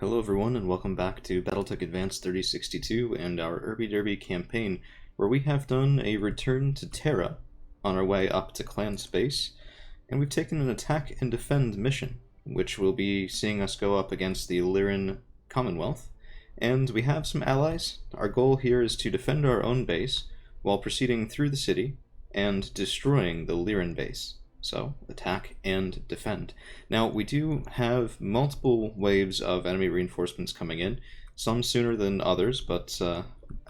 Hello everyone and welcome back to Battletech Advanced 3062 and our Irby Derby campaign, where we have done a return to Terra on our way up to clan space, and we've taken an attack and defend mission, which will be seeing us go up against the Lyran Commonwealth, and we have some allies. Our goal here is to defend our own base while proceeding through the city and destroying the Lyran base. So, attack and defend. Now, we do have multiple waves of enemy reinforcements coming in, some sooner than others, but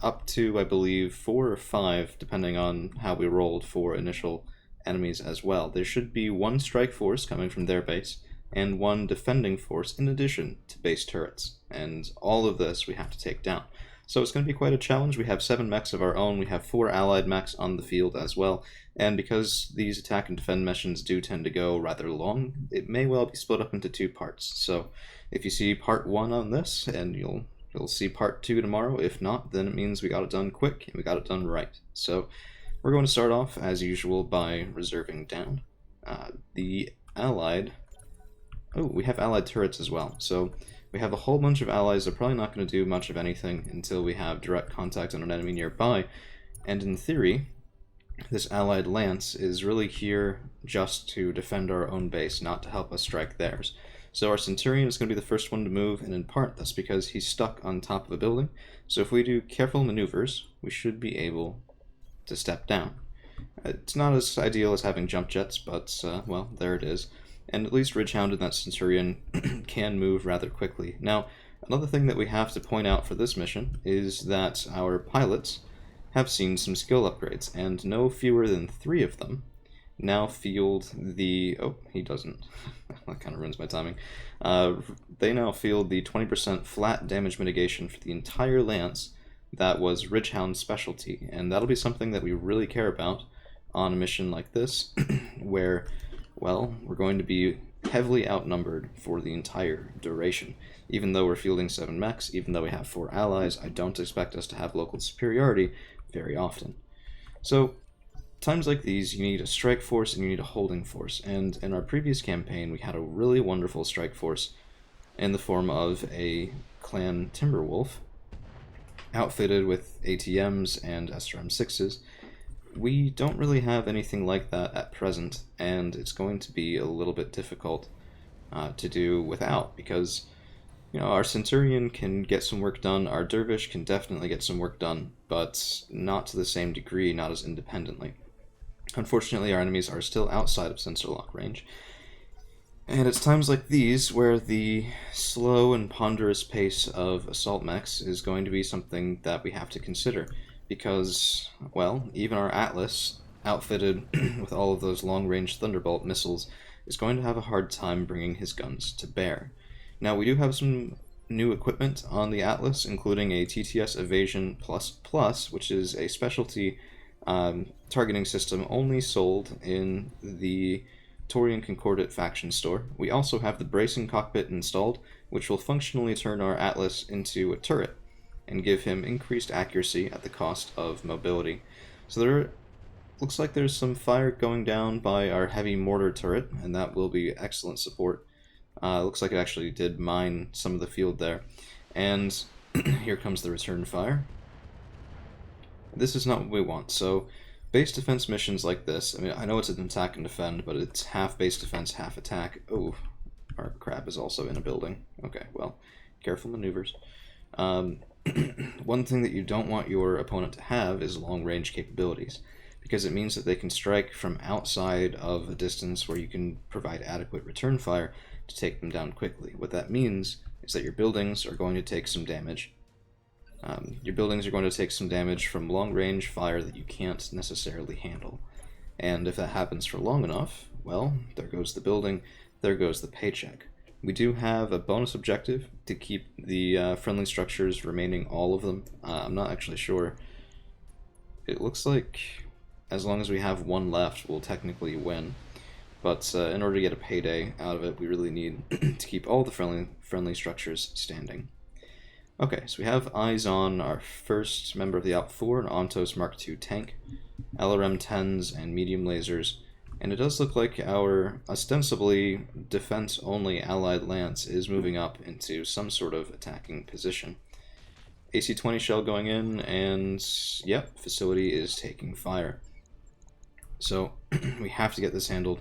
up to, I believe, 4 or 5, depending on how we rolled for initial enemies as well. There should be one strike force coming from their base, and one defending force in addition to base turrets, and all of this we have to take down. So it's going to be quite a challenge. We have 7 mechs of our own, we have 4 allied mechs on the field as well, and because these attack and defend missions do tend to go rather long, it may well be split up into 2 parts. So if you see part 1 on this, and you'll see part 2 tomorrow. If not, then it means we got it done quick, and we got it done right. So we're going to start off, as usual, by reserving down. The allied... Oh, we have allied turrets as well, so we have a whole bunch of allies. They're probably not going to do much of anything until we have direct contact on an enemy nearby, and in theory, this allied lance is really here just to defend our own base, not to help us strike theirs. So our Centurion is going to be the first one to move, and in part that's because he's stuck on top of a building, so if we do careful maneuvers, we should be able to step down. It's not as ideal as having jump jets, but, well, there it is. And at least Ridgehound and that Centurion can move rather quickly. Now, another thing that we have to point out for this mission is that our pilots have seen some skill upgrades, and no fewer than 3 of them now field the... Oh, he doesn't. That kind of ruins my timing. They now field the 20% flat damage mitigation for the entire lance that was Ridgehound's specialty, and that'll be something that we really care about on a mission like this, where... well, we're going to be heavily outnumbered for the entire duration. Even though we're fielding 7 mechs, even though we have 4 allies, I don't expect us to have local superiority very often. So, times like these, you need a strike force and you need a holding force. And in our previous campaign, we had a really wonderful strike force in the form of a clan Timberwolf, outfitted with ATMs and SRM-6s. We don't really have anything like that at present, and it's going to be a little bit difficult to do without, because our Centurion can get some work done, our Dervish can definitely get some work done, but not to the same degree, not as independently. Unfortunately, our enemies are still outside of sensor lock range, and it's times like these where the slow and ponderous pace of assault mechs is going to be something that we have to consider. Because, well, even our Atlas, outfitted with all of those long-range Thunderbolt missiles, is going to have a hard time bringing his guns to bear. Now, we do have some new equipment on the Atlas, including a TTS Evasion Plus, which is a specialty targeting system only sold in the Taurian Concordat faction store. We also have the bracing cockpit installed, which will functionally turn our Atlas into a turret and give him increased accuracy at the cost of mobility. So there looks like there's some fire going down by our heavy mortar turret, and that will be excellent support. Looks like it actually did mine some of the field there. And here comes the return fire. This is not what we want. So base defense missions like this, I mean, I know it's an attack and defend, but it's half base defense, half attack. Oh, our crab is also in a building. Okay, well, careful maneuvers. One thing that you don't want your opponent to have is long-range capabilities, because it means that they can strike from outside of a distance where you can provide adequate return fire to take them down quickly. What that means is that your buildings are going to take some damage. Your buildings are going to take some damage from long-range fire that you can't necessarily handle. And if that happens for long enough, well, there goes the building, there goes the paycheck. We do have a bonus objective to keep the friendly structures remaining, all of them. I'm not actually sure. It looks like as long as we have 1 left, we'll technically win. But in order to get a payday out of it, we really need to keep all the friendly structures standing. Okay, so we have eyes on our first member of the Alp 4, an Ontos Mark II tank, LRM-10s and medium lasers And it does look like our ostensibly defense-only allied lance is moving up into some sort of attacking position. AC-20 shell going in, and yep, facility is taking fire. So we have to get this handled.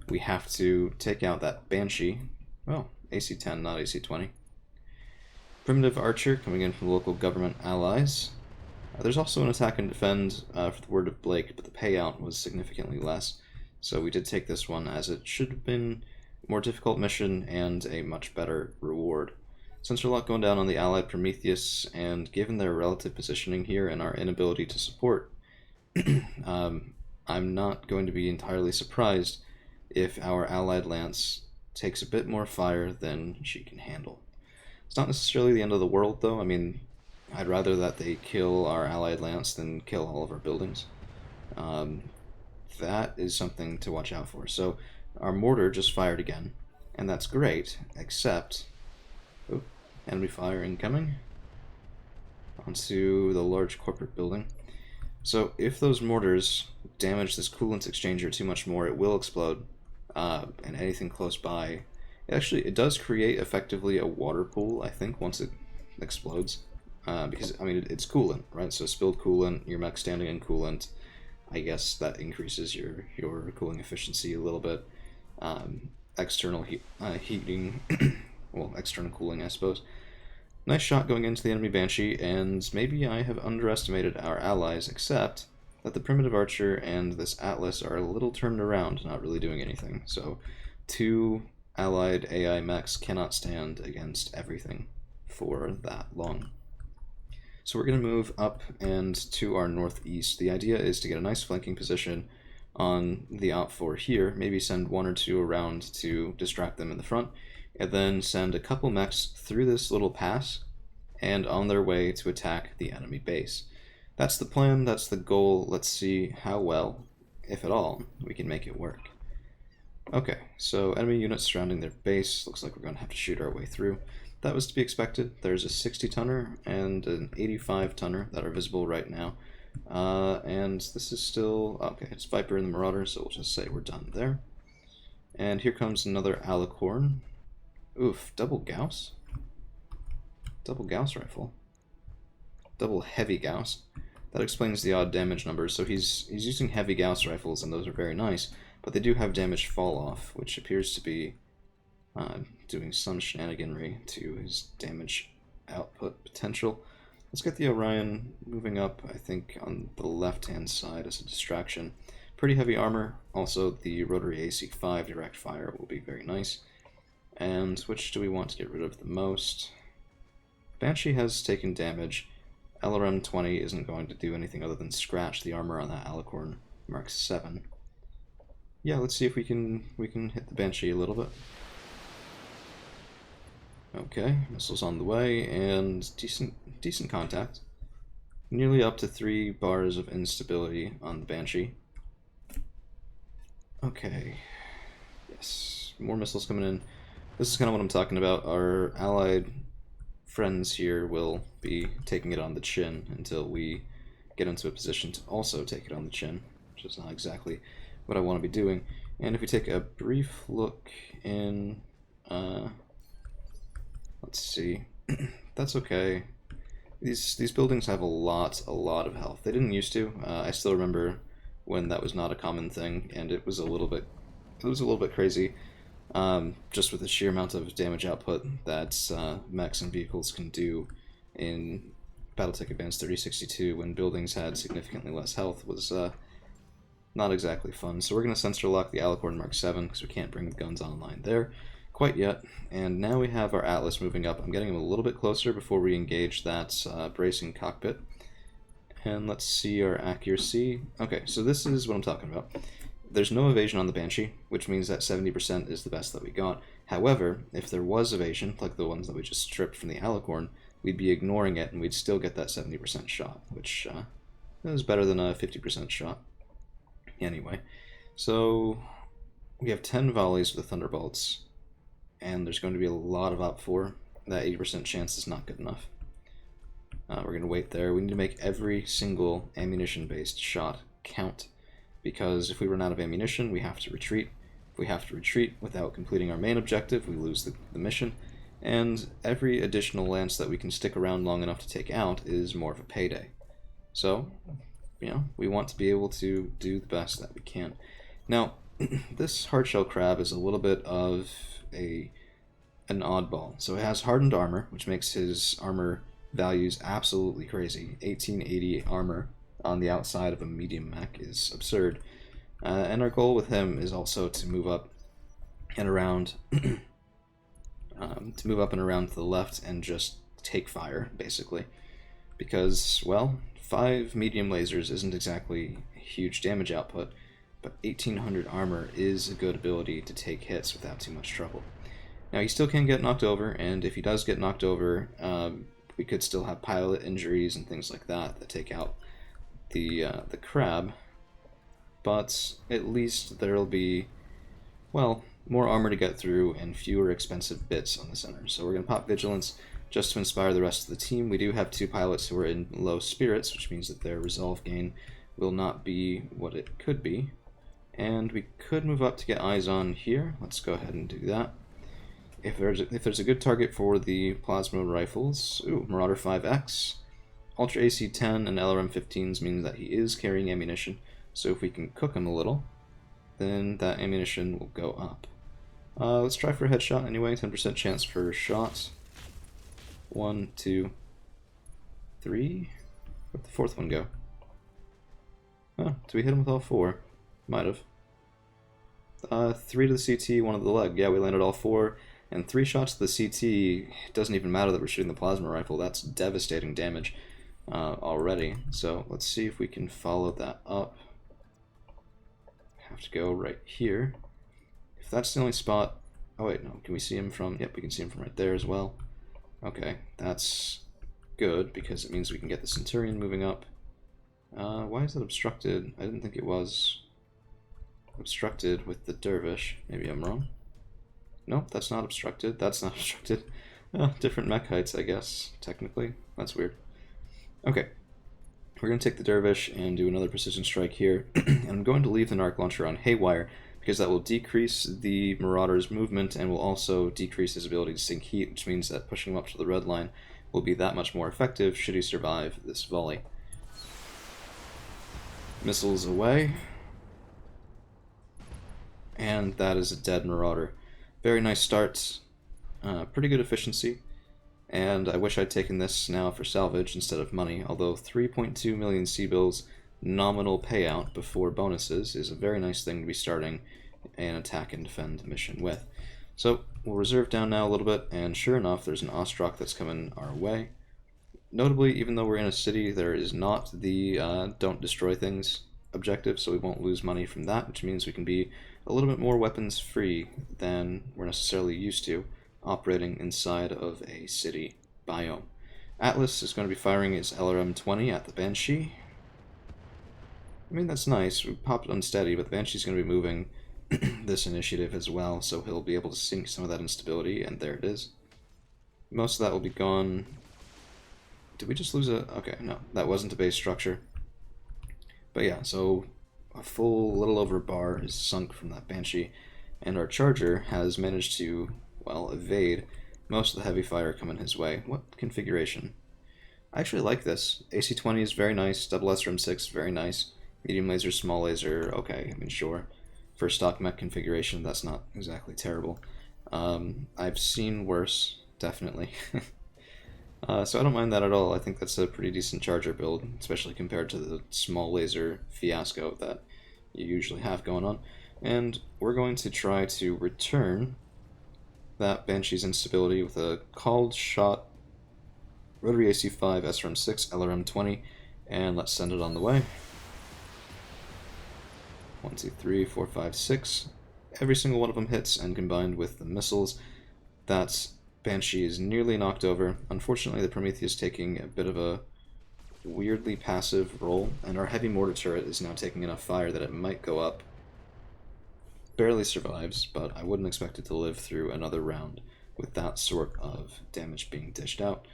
We have to take out that Banshee. Well, AC-10, not AC-20. Primitive Archer coming in from the local government allies. There's also an attack and defend for the Word of Blake, but the payout was significantly less. So we did take this one, as it should have been a more difficult mission and a much better reward. Sensor lock going down on the allied Prometheus, and given their relative positioning here and our inability to support, I'm not going to be entirely surprised if our allied lance takes a bit more fire than she can handle. It's not necessarily the end of the world, though. I mean, I'd rather that they kill our allied lance than kill all of our buildings. That is something to watch out for. So our mortar just fired again, and that's great, except... Oh, enemy fire incoming onto the large corporate building. So if those mortars damage this coolant exchanger too much more, it will explode, and anything close by... It does create effectively a water pool, I think, once it explodes. Because, I mean, it's coolant, right? So spilled coolant, your mech standing in coolant, I guess that increases your cooling efficiency a little bit. External heating, well, external cooling, I suppose. Nice shot going into the enemy Banshee, and maybe I have underestimated our allies, except that the Primitive Archer and this Atlas are a little turned around, not really doing anything. So 2 allied AI mechs cannot stand against everything for that long. So we're going to move up and to our northeast. The idea is to get a nice flanking position on the Op 4 here, maybe send 1 or 2 around to distract them in the front, and then send a couple mechs through this little pass and on their way to attack the enemy base. That's the plan, that's the goal. Let's see how well, if at all, we can make it work. Okay, so enemy units surrounding their base. Looks like we're going to have to shoot our way through. That was to be expected. There's a 60-tonner and an 85-tonner that are visible right now. And this is still... Okay, it's Viper and the Marauder, so we'll just say we're done there. And here comes another Alicorn. Oof, double Gauss? Double Gauss rifle. Double heavy Gauss. That explains the odd damage numbers. So he's using heavy Gauss rifles, and those are very nice. But they do have damage fall-off, which appears to be doing some shenaniganry to his damage output potential. Let's get the Orion moving up, I think, on the left-hand side as a distraction. Pretty heavy armor. Also, the rotary AC-5 direct fire will be very nice. And which do we want to get rid of the most? Banshee has taken damage. LRM-20 isn't going to do anything other than scratch the armor on that Alicorn Mark 7. Yeah, let's see if we can hit the Banshee a little bit. Okay, missiles on the way, and decent contact. Nearly up to 3 bars of instability on the Banshee. Okay, yes, more missiles coming in. This is kind of what I'm talking about. Our allied friends here will be taking it on the chin until we get into a position to also take it on the chin, which is not exactly what I want to be doing. And if we take a brief look in, let's see, that's okay. These buildings have a lot of health. They didn't used to. I still remember when that was not a common thing, and it was a little bit crazy. Just with the sheer amount of damage output that mechs and vehicles can do in BattleTech Advanced 3062 when buildings had significantly less health was not exactly fun. So we're going to sensor lock the Alicorn Mark 7 because we can't bring the guns online there quite yet. And now we have our Atlas moving up. I'm getting him a little bit closer before we engage that bracing cockpit. And let's see our accuracy. Okay, so this is what I'm talking about. There's no evasion on the Banshee, which means that 70% is the best that we got. However, if there was evasion, like the ones that we just stripped from the Alicorn, we'd be ignoring it and we'd still get that 70% shot, which is better than a 50% shot. Anyway, so we have 10 volleys with the Thunderbolts, and there's going to be a lot of Op4. That 80% chance is not good enough. We're going to wait there. We need to make every single ammunition-based shot count. because if we run out of ammunition, we have to retreat. If we have to retreat without completing our main objective, we lose the mission, and every additional lance that we can stick around long enough to take out is more of a payday. So, we want to be able to do the best that we can. Now, this hardshell crab is a little bit of an oddball. So it has hardened armor, which makes his armor values absolutely crazy. 1880 armor on the outside of a medium mech is absurd. And our goal with him is also to move up and around, to the left and just take fire, basically. Because, well, 5 medium lasers isn't exactly a huge damage output, but 1800 armor is a good ability to take hits without too much trouble. Now, he still can get knocked over, and if he does get knocked over, we could still have pilot injuries and things like that that take out the crab, but at least there'll be, well, more armor to get through and fewer expensive bits on the center. So we're going to pop Vigilance just to inspire the rest of the team. We do have 2 pilots who are in low spirits, which means that their resolve gain will not be what it could be. And we could move up to get eyes on here. Let's go ahead and do that. If there's a good target for the plasma rifles, Marauder 5X, Ultra AC 10 and LRM 15s means that he is carrying ammunition. So if we can cook him a little, then that ammunition will go up. Let's try for a headshot anyway. 10% chance per shot. 1, 2, 3. Where'd the 4th one go? Oh, did we hit him with all 4? Might have. 3 to the CT, 1 to the leg. Yeah, we landed all 4. And 3 shots to the CT. It doesn't even matter that we're shooting the plasma rifle. That's devastating damage already. So let's see if we can follow that up. Have to go right here. If that's the only spot... Oh wait, no. Can we see him from... Yep, we can see him from right there as well. Okay, that's good, because it means we can get the Centurion moving up. Why is that obstructed? I didn't think it was obstructed with the Dervish. Maybe I'm wrong. Nope, that's not obstructed. That's not obstructed. Different mech heights, I guess, technically. That's weird. Okay. We're going to take the Dervish and do another precision strike here. And I'm going to leave the Narc Launcher on Haywire, because that will decrease the Marauder's movement and will also decrease his ability to sink heat, which means that pushing him up to the red line will be that much more effective should he survive this volley. Missiles away. And that is a dead Marauder. Very nice start. Pretty good efficiency. And I wish I'd taken this now for salvage instead of money, although 3.2 million C-bills nominal payout before bonuses is a very nice thing to be starting an attack and defend mission with. So we'll reserve down now a little bit, and sure enough, there's an Ostrock that's coming our way. Notably, even though we're in a city, there is not the don't destroy things objective, so we won't lose money from that, which means we can be a little bit more weapons free than we're necessarily used to operating inside of a city biome. Atlas is going to be firing his LRM-20 at the Banshee. I mean, that's nice. We popped unsteady, but the Banshee's going to be moving this initiative as well, so he'll be able to sink some of that instability, and there it is. Most of that will be gone. Did we just lose a... Okay, no, that wasn't a base structure. But yeah, so a full little over a bar is sunk from that Banshee, and our Charger has managed to, well, evade most of the heavy fire coming his way. What configuration? I actually like this. AC-20 is very nice, double SRM-6, very nice. Medium laser, small laser, okay, I mean, sure. For stock mech configuration, that's not exactly terrible. I've seen worse, definitely. So I don't mind that at all. I think that's a pretty decent Charger build, especially compared to the small laser fiasco that you usually have going on. And we're going to try to return that Banshee's instability with a called shot rotary AC-5 SRM-6 LRM-20, and let's send it on the way. 1, 2, 3, 4, 5, 6. Every single one of them hits, and combined with the missiles, that Banshee is nearly knocked over. Unfortunately, the Prometheus taking a bit of a weirdly passive role, and our heavy mortar turret is now taking enough fire that it might go up. Barely survives, but I wouldn't expect it to live through another round with that sort of damage being dished out.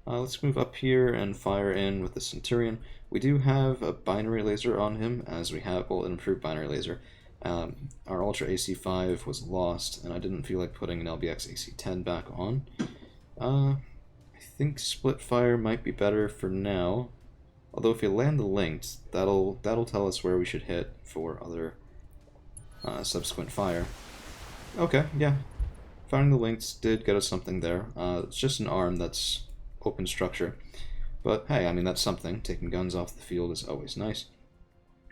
Let's move up here and fire in with the Centurion. We do have a binary laser on him, as we have, well, an improved binary laser. Our Ultra AC5 was lost, and I didn't feel like putting an LBX AC10 back on. I think split fire might be better for now. Although if you land the linked, that'll tell us where we should hit for other subsequent fire. Okay, yeah. Firing the links did get us something there. It's just an arm that's open structure. But hey, I mean, that's something. Taking guns off the field is always nice.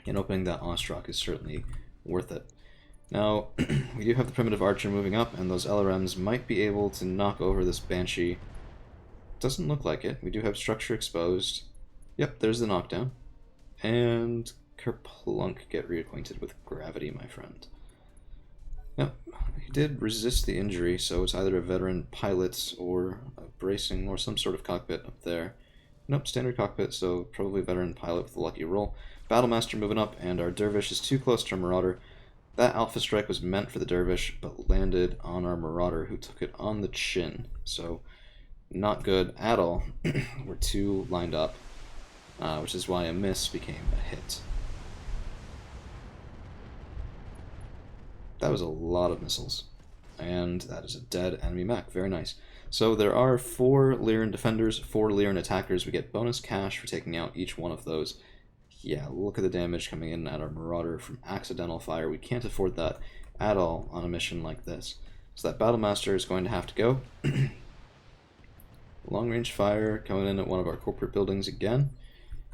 And opening that Ostrock is certainly worth it. Now, we do have the Primitive Archer moving up, and those LRMs might be able to knock over this Banshee. Doesn't look like it. We do have structure exposed. Yep, there's the knockdown. And Kerplunk, get reacquainted with gravity, my friend. Yep, he did resist the injury, so it's either a veteran pilot or a bracing or some sort of cockpit up there. Nope, standard cockpit, so probably veteran pilot with a lucky roll. Battlemaster moving up, and our Dervish is too close to our Marauder. That Alpha Strike was meant for the Dervish, but landed on our Marauder, who took it on the chin. So, not good at all. We're too lined up, which is why a miss became a hit. That was a lot of missiles. And that is a dead enemy mech. Very nice. So there are 4 Lyran defenders, 4 Lyran attackers. We get bonus cash for taking out each one of those. Yeah, look at the damage coming in at our Marauder from accidental fire. We can't afford that at all on a mission like this. So that Battlemaster is going to have to go. Long-range fire coming in at one of our corporate buildings again.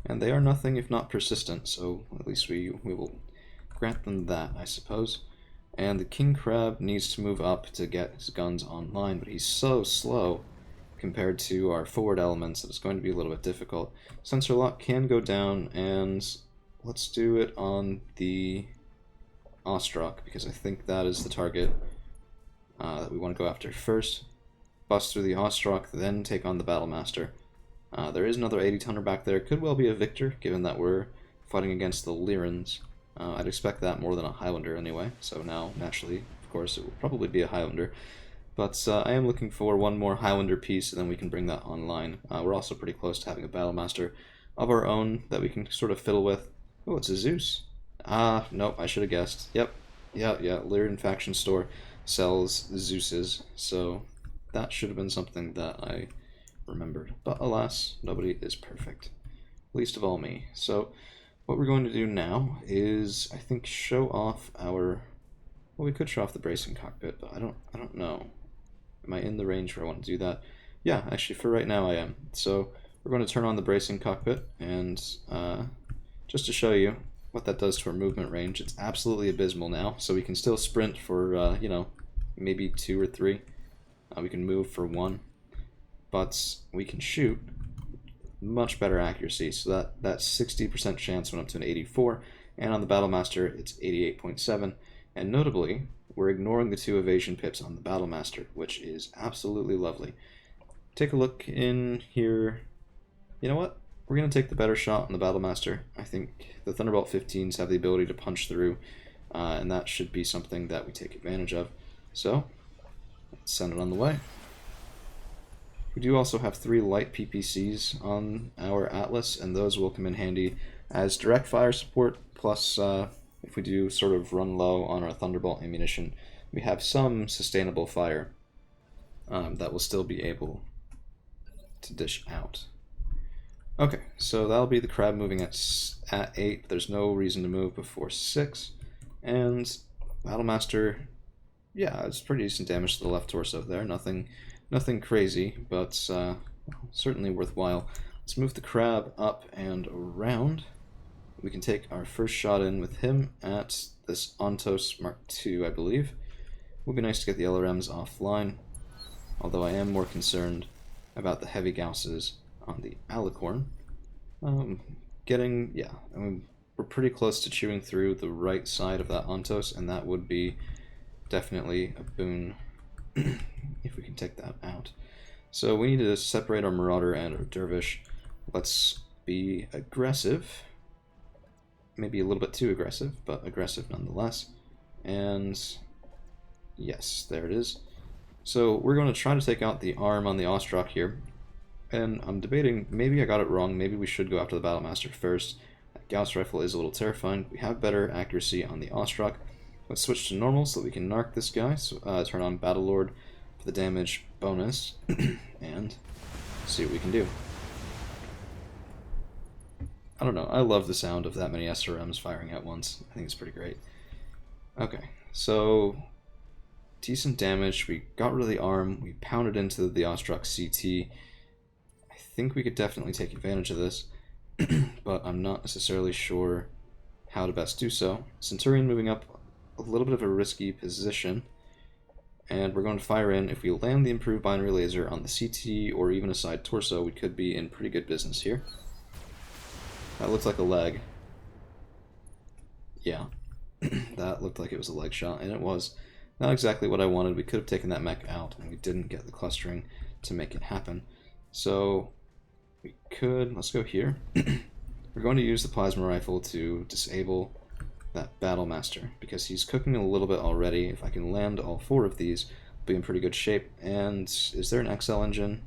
And they are nothing if not persistent, so at least we will grant them that, I suppose. And the King Crab needs to move up to get his guns online, but he's so slow compared to our forward elements that it's going to be a little bit difficult. Sensor lock can go down, and let's do it on the Ostrock, because I think that is the target that we want to go after first. Bust through the Ostrock, then take on the Battlemaster. There is another 80-tonner back there. Could well be a Victor, given that we're fighting against the Lyrans. I'd expect that more than a Highlander anyway, so now, naturally, of course, it will probably be a Highlander. But I am looking for one more Highlander piece, and then we can bring that online. We're also pretty close to having a Battlemaster of our own that we can sort of fiddle with. Oh, it's a Zeus. Nope, I should have guessed. Yep, yeah, Lyran Faction Store sells Zeuses, so that should have been something that I remembered. But alas, nobody is perfect. Least of all me. So what we're going to do now is, I think, show off our... Well, we could show off the bracing cockpit, but I don't know. Am I in the range where I want to do that? Yeah, actually, for right now I am. So we're going to turn on the bracing cockpit, and just to show you what that does to our movement range, it's absolutely abysmal now. So we can still sprint for, you know, maybe 2 or 3. We can move for 1. But we can shoot much better accuracy, so that 60% chance went up to an 84, and on the Battlemaster it's 88.7, and notably we're ignoring the 2 evasion pips on the Battlemaster, which is absolutely lovely. Take a look in here. You know what? We're going to take the better shot on the Battlemaster. I think the Thunderbolt 15s have the ability to punch through, and that should be something that we take advantage of. So, let's send it on the way. We do also have 3 light PPCs on our Atlas, and those will come in handy as direct fire support, plus if we do sort of run low on our Thunderbolt ammunition, we have some sustainable fire that will still be able to dish out. Okay, so that'll be the Crab moving at 8. There's no reason to move before 6. And Battlemaster, yeah, it's pretty decent damage to the left torso there. Nothing crazy, but certainly worthwhile. Let's move the Crab up and around. We can take our first shot in with him at this Ontos Mark II, I believe. Would be nice to get the LRMs offline, although I am more concerned about the heavy Gausses on the Alicorn. Yeah, I mean, we're pretty close to chewing through the right side of that Ontos, and that would be definitely a boon if we can take that out. So we need to separate our Marauder and our Dervish. Let's be aggressive. Maybe a little bit too aggressive, but aggressive nonetheless. And yes, there it is. So we're going to try to take out the arm on the Ostrock here. And I'm debating, maybe I got it wrong, maybe we should go after the Battlemaster first. That Gauss rifle is a little terrifying. We have better accuracy on the Ostrak. Let's switch to normal so that we can narc this guy. So, turn on Battlelord for the damage bonus, and see what we can do. I don't know, I love the sound of that many SRMs firing at once. I think it's pretty great. Okay, so decent damage. We got rid of the arm, we pounded into the Ostrak CT. I think we could definitely take advantage of this, but I'm not necessarily sure how to best do so. Centurion moving up a little bit of a risky position, and we're going to fire in. If we land the improved binary laser on the CT or even a side torso, we could be in pretty good business here. That looks like a leg. Yeah, that looked like it was a leg shot, and it was. Not exactly what I wanted. We could have taken that mech out, and we didn't get the clustering to make it happen. So we could, let's go here. We're going to use the plasma rifle to disable that Battlemaster, because he's cooking a little bit already. If I can land all 4 of these, I'll be in pretty good shape. And is there an XL engine?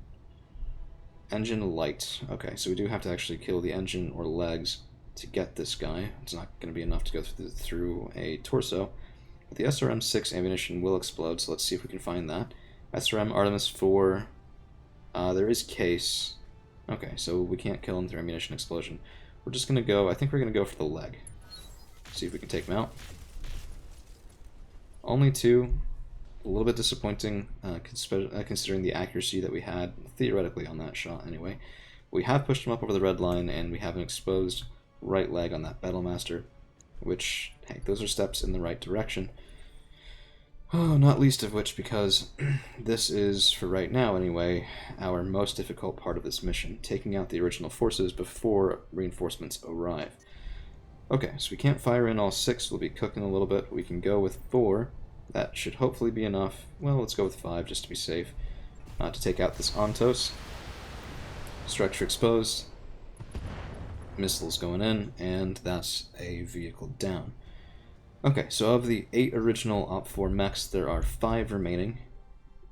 Engine light. Okay, so we do have to actually kill the engine or legs to get this guy. It's not going to be enough to go through a torso. But the SRM-6 ammunition will explode, so let's see if we can find that. SRM Artemis 4. There is case. Okay, so we can't kill him through ammunition explosion. We're just going to go, I think we're going to go for the leg. See if we can take him out. Only 2. A little bit disappointing, considering the accuracy that we had, theoretically, on that shot anyway. We have pushed him up over the red line, and we have an exposed right leg on that Battlemaster, which, hey, those are steps in the right direction. Oh, not least of which because this is, for right now anyway, our most difficult part of this mission, taking out the original forces before reinforcements arrive. Okay, so we can't fire in all 6, we'll be cooking a little bit. We can go with 4. That should hopefully be enough. Well, let's go with 5 just to be safe. To take out this Ontos. Structure exposed. Missiles going in, and that's a vehicle down. Okay, so of the 8 original Op-4 mechs, there are 5 remaining,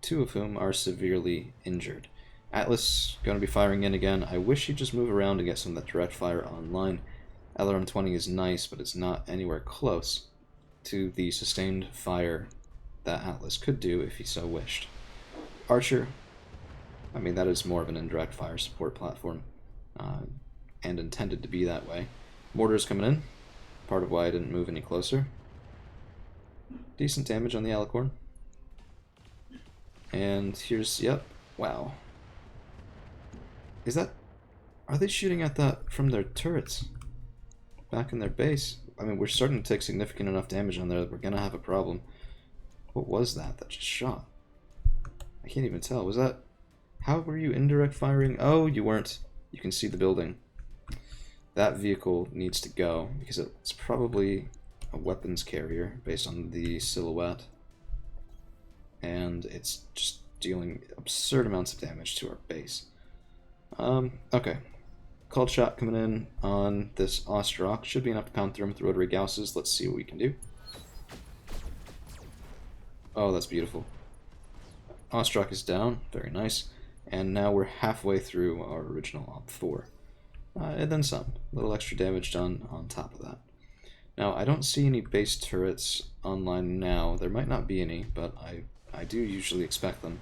2 of whom are severely injured. Atlas going to be firing in again. I wish he'd just move around and get some of that direct fire online. LRM-20 is nice, but it's not anywhere close to the sustained fire that Atlas could do if he so wished. Archer, I mean, that is more of an indirect fire support platform, and intended to be that way. Mortars coming in, part of why I didn't move any closer. Decent damage on the Alicorn. And here's, yep, wow. Is that, are they shooting at that from their turrets? Back in their base? I mean, we're starting to take significant enough damage on there that we're gonna have a problem. What was that just shot? I can't even tell. Was that... How were you indirect firing? Oh, you weren't. You can see the building. That vehicle needs to go, because it's probably a weapons carrier, based on the silhouette. And it's just dealing absurd amounts of damage to our base. Okay. Cold shot coming in on this Ostrak. Should be enough to pound through him with rotary Gausses. Let's see what we can do. Oh, that's beautiful. Ostrak is down. Very nice. And now we're halfway through our original Op-4. And then some. A little extra damage done on top of that. Now, I don't see any base turrets online now. There might not be any, but I do usually expect them.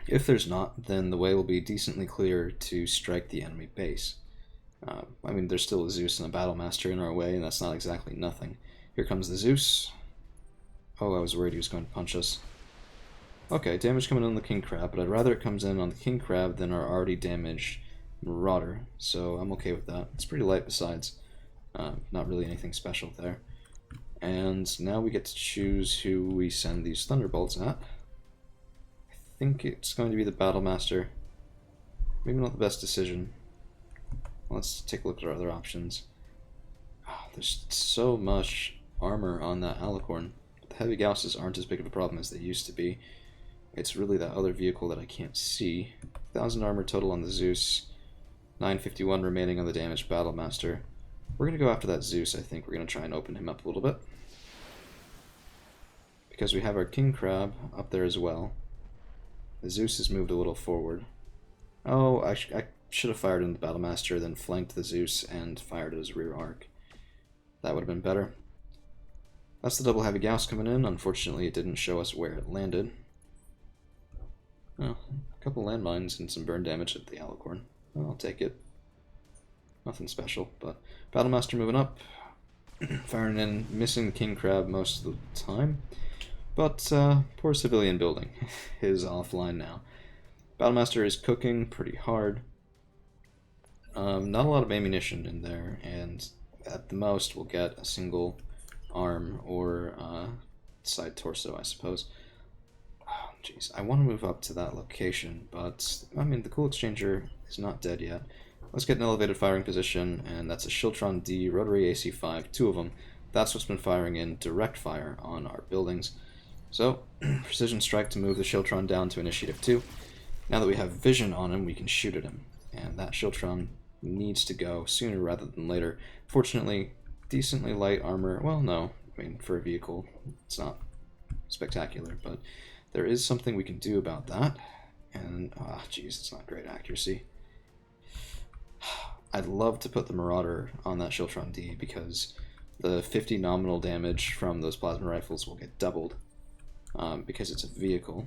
If there's not, then the way will be decently clear to strike the enemy base. I mean, there's still a Zeus and a Battlemaster in our way, and that's not exactly nothing. Here comes the Zeus. Oh, I was worried he was going to punch us. Okay, damage coming in on the King Crab, but I'd rather it comes in on the King Crab than our already damaged Marauder, so I'm okay with that. It's pretty light besides. Not really anything special there. And now we get to choose who we send these Thunderbolts at. I think it's going to be the Battlemaster. Maybe not the best decision. Let's take a look at our other options. Oh, there's so much armor on that Alicorn. The heavy Gausses aren't as big of a problem as they used to be. It's really that other vehicle that I can't see. 1,000 armor total on the Zeus. 951 remaining on the damaged Battlemaster. We're going to go after that Zeus, I think. We're going to try and open him up a little bit. Because we have our King Crab up there as well. The Zeus has moved a little forward. Oh, I should have fired into the Battlemaster, then flanked the Zeus and fired at his rear arc. That would have been better. That's the double heavy Gauss coming in. Unfortunately, it didn't show us where it landed. Oh, a couple landmines and some burn damage at the Alicorn. Well, I'll take it. Nothing special, but Battlemaster moving up, firing in, missing the King Crab most of the time. But poor civilian building is offline now. Battlemaster is cooking pretty hard. Not a lot of ammunition in there, and at the most we'll get a single arm or side torso, I suppose. Oh, jeez, I want to move up to that location, but I mean the cool exchanger is not dead yet. Let's get an elevated firing position, and that's a Shiltron D rotary AC5, 2 of them. That's what's been firing in direct fire on our buildings. So, precision strike to move the Shiltron down to initiative 2. Now that we have vision on him, we can shoot at him, and that Shiltron needs to go sooner rather than later. Fortunately, decently light armor. Well, no, I mean, for a vehicle, it's not spectacular, but there is something we can do about that, and, jeez, it's not great accuracy. I'd love to put the Marauder on that Shiltron D, because the 50 nominal damage from those plasma rifles will get doubled. Because it's a vehicle.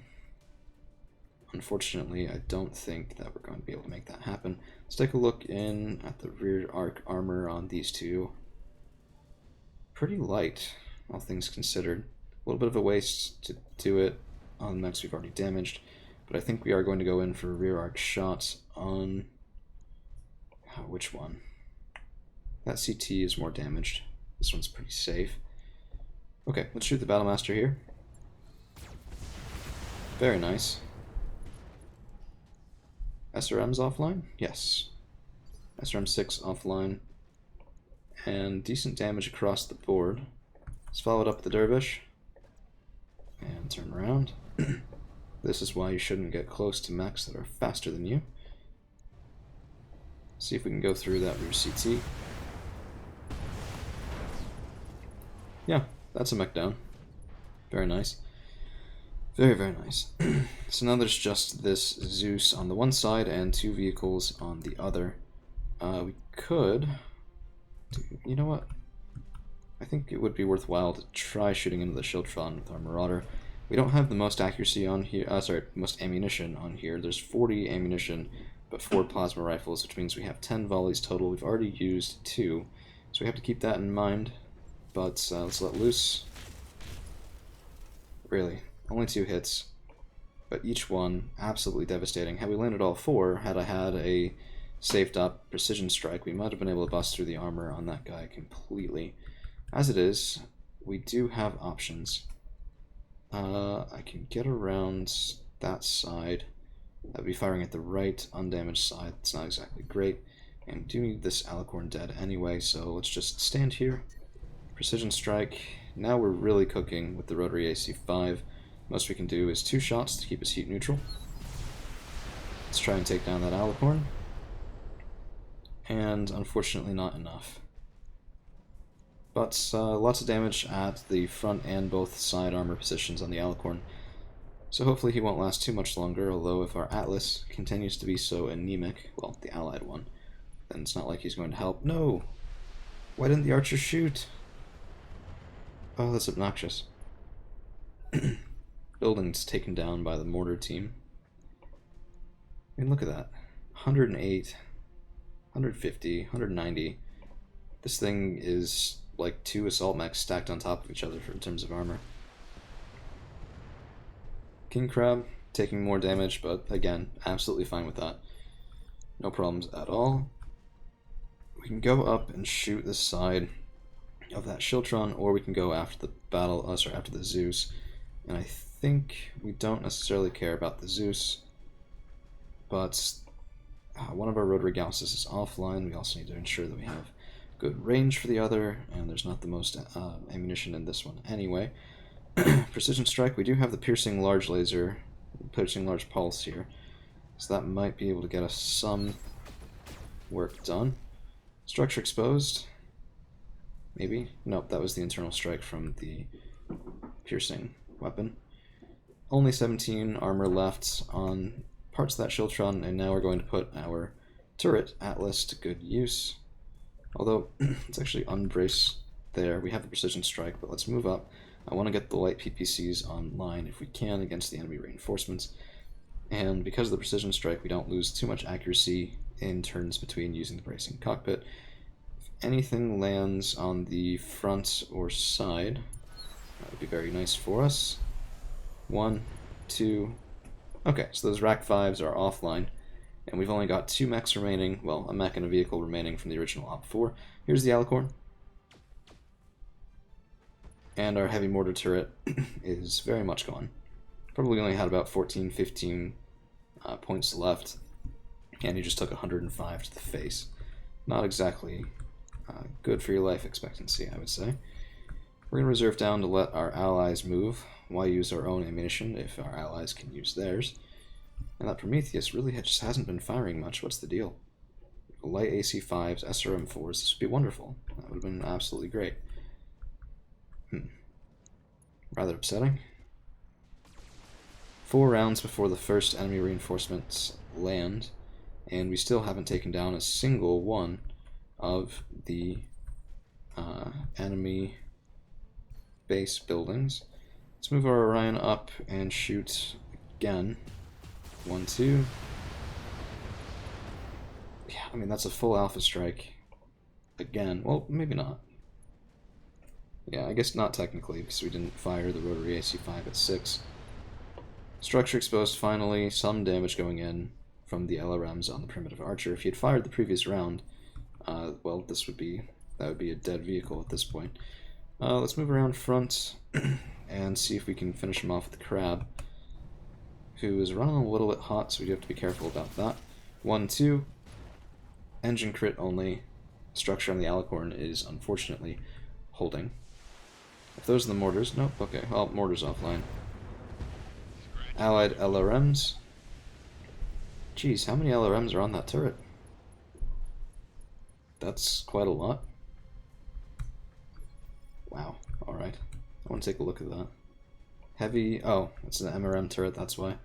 Unfortunately, I don't think that we're going to be able to make that happen. Let's take a look in at the rear arc armor on these two. Pretty light, all things considered. A little bit of a waste to do it on the mechs we've already damaged, but I think we are going to go in for rear arc shots on... which one? That CT is more damaged. This one's pretty safe. Okay, let's shoot the Battlemaster here. Very nice. SRM's offline? Yes. SRM6 offline. And decent damage across the board. Let's follow it up with the Dervish. And turn around. This is why you shouldn't get close to mechs that are faster than you. See if we can go through that rear CT. Yeah, that's a mech down. Very nice. Very, very nice. So now there's just this Zeus on the one side and 2 vehicles on the other. We could... You know what? I think it would be worthwhile to try shooting into the Shiltron with our Marauder. We don't have the most accuracy on here. Most ammunition on here. There's 40 ammunition, but 4 plasma rifles, which means we have 10 volleys total. We've already used 2, so we have to keep that in mind. But let's let loose. Really, only 2 hits, but each one absolutely devastating. Had we landed all 4, had I had a saved up precision strike, we might have been able to bust through the armor on that guy completely. As it is, we do have options. I can get around that side. I'd be firing at the right undamaged side. It's not exactly great, and we do need this Alicorn dead anyway, so let's just stand here. Precision strike. Now we're really cooking with the rotary AC5. Most we can do is 2 shots to keep us heat neutral. Let's try and take down that Alicorn. And unfortunately not enough. But lots of damage at the front and both side armor positions on the Alicorn. So hopefully he won't last too much longer, although if our Atlas continues to be so anemic, well, the allied one, then it's not like he's going to help. No! Why didn't the archer shoot? Oh, that's obnoxious. Buildings taken down by the mortar team. I mean, look at that. 108, 150, 190. This thing is like 2 assault mechs stacked on top of each other in terms of armor. King Crab taking more damage, but again, absolutely fine with that. No problems at all. We can go up and shoot the side of that Shiltron, or we can go after the after the Zeus. And I think we don't necessarily care about the Zeus, but one of our rotary Gausses is offline. We also need to ensure that we have good range for the other, and there's not the most ammunition in this one anyway. Precision strike, we do have the piercing large laser, piercing large pulse here, so that might be able to get us some work done. Structure exposed. Maybe? Nope, that was the internal strike from the piercing weapon. only 17 armor left on parts of that Shiltron, and now we're going to put our turret Atlas to good use. Although, let's actually unbrace there. We have the precision strike, but let's move up. I want to get the light PPCs online if we can against the enemy reinforcements. And because of the precision strike, we don't lose too much accuracy in turns between using the bracing cockpit. If anything lands on the front or side, that would be very nice for us. 1, 2... Okay, so those Rack 5s are offline, and we've only got 2 mechs remaining, well, a mech and a vehicle remaining from the original Op 4. Here's the Alicorn. And our heavy mortar turret is very much gone. Probably only had about 14, 15 points left, and he just took 105 to the face. Not exactly good for your life expectancy, I would say. We're going to reserve down to let our allies move. Why use our own ammunition if our allies can use theirs? And that Prometheus really just hasn't been firing much. What's the deal? Light AC-5s, SRM-4s, this would be wonderful. That would have been absolutely great. Rather upsetting. 4 rounds before the first enemy reinforcements land, and we still haven't taken down a single one of the enemy base buildings. Let's move our Orion up and shoot again. 1, 2. Yeah, I mean, that's a full alpha strike. Again. Well, maybe not. Yeah, I guess not technically, because we didn't fire the rotary AC-5 at 6. Structure exposed finally, some damage going in from the LRMs on the primitive archer. If he had fired the previous round, well, that would be a dead vehicle at this point. Let's move around front and see if we can finish him off with the crab, who is running a little bit hot, so we do have to be careful about that. 1, 2. Engine crit only. Structure on the Alicorn is unfortunately holding. If those are the mortars, nope, okay, well, mortars offline. Allied LRMs. Jeez, how many LRMs are on that turret? That's quite a lot. Wow, alright. I want to take a look at that. Heavy, oh, it's an MRM turret, that's why.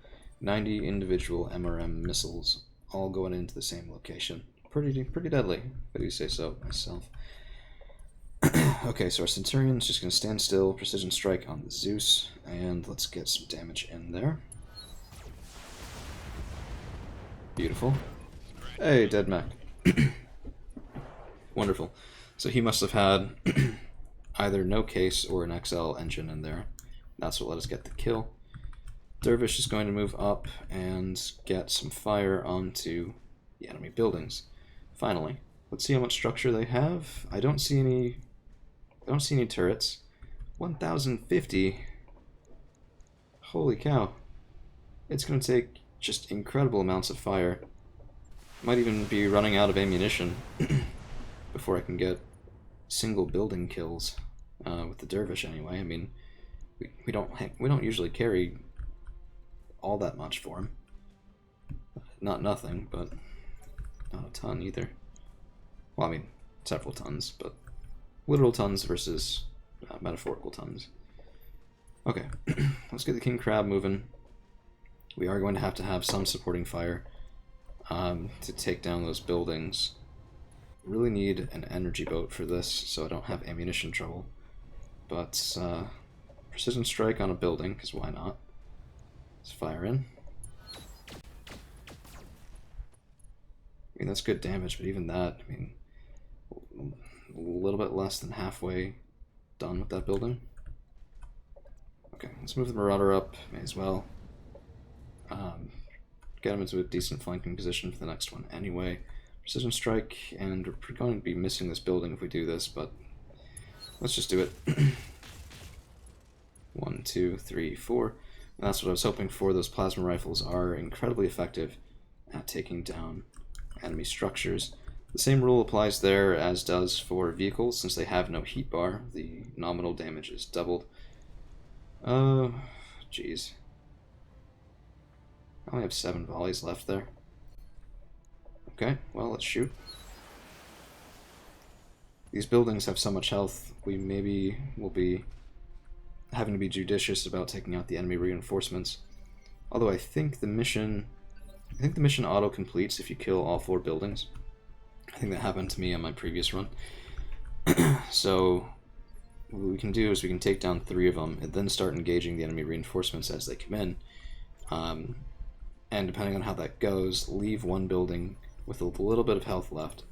90 individual MRM missiles, all going into the same location. Pretty deadly, if I do say so myself. Okay, so our Centurion's just going to stand still, precision strike on the Zeus, and let's get some damage in there. Beautiful. Hey, dead mech. Wonderful. So he must have had either no case or an XL engine in there. That's what let us get the kill. Dervish is going to move up and get some fire onto the enemy buildings. Finally, let's see how much structure they have. I don't see any turrets. 1,050. Holy cow. It's going to take just incredible amounts of fire. Might even be running out of ammunition before I can get single building kills with the Dervish anyway. I mean, we don't usually carry all that much for him. Not nothing, but not a ton either. Well, I mean, several tons, but literal tons versus metaphorical tons. Okay, let's get the King Crab moving. We are going to have some supporting fire to take down those buildings. Really need an energy boat for this, so I don't have ammunition trouble. But precision strike on a building, because why not? Let's fire in. I mean, that's good damage, but even that, I mean, a little bit less than halfway done with that building. Okay, let's move the Marauder up, may as well. Get him into a decent flanking position for the next one anyway. Precision strike, and we're going to be missing this building if we do this, but let's just do it. 1, 2, 3, 4. And that's what I was hoping for. Those plasma rifles are incredibly effective at taking down enemy structures. The same rule applies there as does for vehicles. Since they have no heat bar, the nominal damage is doubled. Jeez. I only have 7 volleys left there. Okay, well, let's shoot. These buildings have so much health, we maybe will be having to be judicious about taking out the enemy reinforcements. Although I think the mission auto completes if you kill all 4 buildings. I think that happened to me on my previous run. So what we can do is we can take down 3 of them and then start engaging the enemy reinforcements as they come in. And depending on how that goes, leave 1 building with a little bit of health left,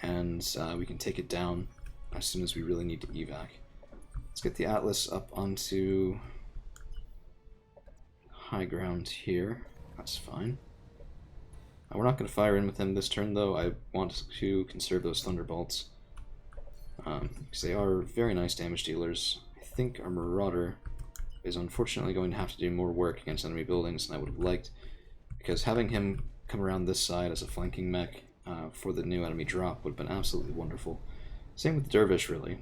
and we can take it down as soon as we really need to evac. Let's get the Atlas up onto high ground here. That's fine. We're not going to fire in with him this turn, though. I want to conserve those Thunderbolts, because they are very nice damage dealers. I think our Marauder is unfortunately going to have to do more work against enemy buildings than I would have liked, because having him come around this side as a flanking mech for the new enemy drop would have been absolutely wonderful. Same with Dervish, really.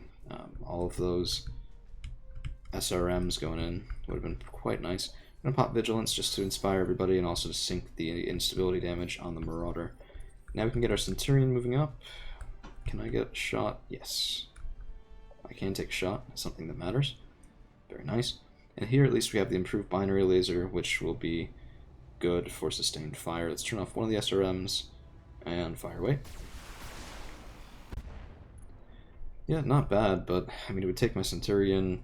All of those SRMs going in would have been quite nice. I'm going to pop Vigilance just to inspire everybody and also to sink the instability damage on the Marauder. Now we can get our Centurion moving up. Can I get a shot? Yes. I can take a shot. That's something that matters. Very nice. And here at least we have the improved binary laser, which will be good for sustained fire. Let's turn off one of the SRMs and fire away. Yeah, not bad, but I mean, it would take my Centurion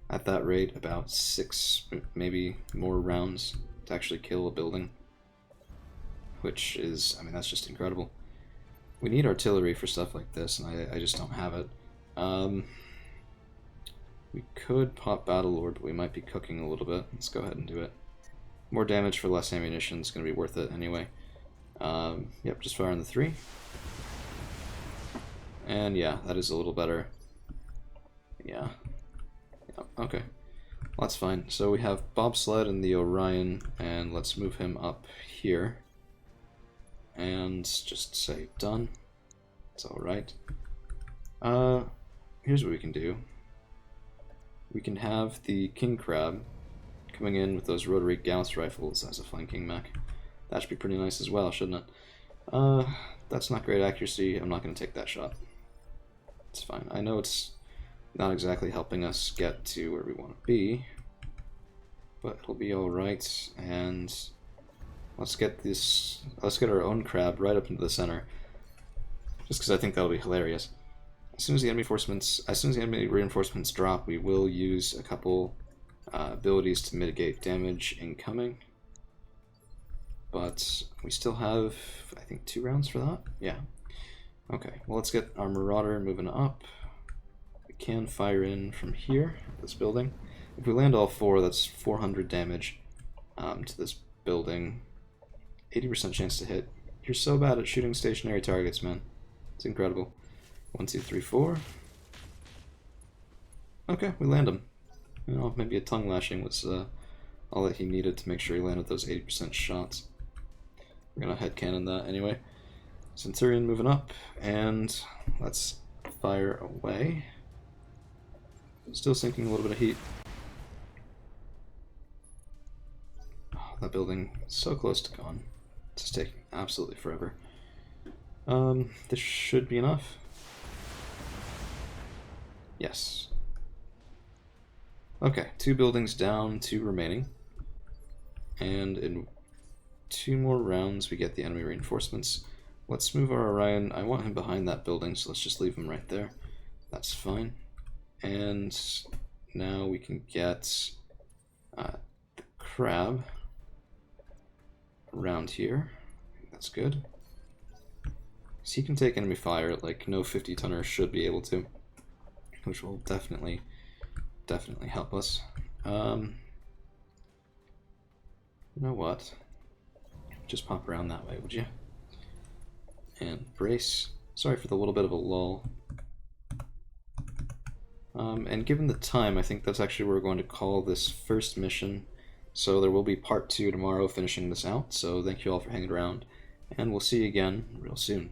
at that rate about 6, maybe more rounds to actually kill a building, which is, I mean, that's just incredible. We need artillery for stuff like this, and I just don't have it. We could pop Battlelord, but we might be cooking a little bit. Let's go ahead and do it. More damage for less ammunition is going to be worth it anyway. Yep, just fire on the 3. And yeah, that is a little better. Yeah. Okay. Well, that's fine. So we have Bobsled and the Orion, and let's move him up here. And just say done. It's alright. Here's what we can do. We can have the King Crab coming in with those rotary Gauss rifles as a flanking mech. That should be pretty nice as well, shouldn't it? That's not great accuracy. I'm not going to take that shot. It's fine. I know it's not exactly helping us get to where we want to be, but it'll be alright. And let's get our own crab right up into the center, just because I think that'll be hilarious. As soon as the enemy reinforcements drop, we will use a couple abilities to mitigate damage incoming. But we still have, I think, 2 rounds for that? Yeah. Okay, well, let's get our Marauder moving up. We can fire in from here, this building. If we land all 4, that's 400 damage to this building. 80% chance to hit. You're so bad at shooting stationary targets, man. It's incredible. 1, 2, 3, 4. Okay, we land him. You know, maybe a tongue lashing was all that he needed to make sure he landed those 80% shots. We're gonna headcanon that anyway. Centurion moving up, and let's fire away. Still sinking a little bit of heat. Oh, that building is so close to gone. It's just taking absolutely forever. This should be enough. Yes. Okay, 2 buildings down, 2 remaining. And in 2 more rounds we get the enemy reinforcements. Let's move our Orion. I want him behind that building, so let's just leave him right there. That's fine. And now we can get the Crab around here. That's good. So he can take enemy fire, like no 50-tonner should be able to, which will definitely help us. You know what? Just pop around that way, would you? And brace. Sorry for the little bit of a lull. And given the time, I think that's actually where we're going to call this first mission. So there will be part 2 tomorrow finishing this out. So thank you all for hanging around, and we'll see you again real soon.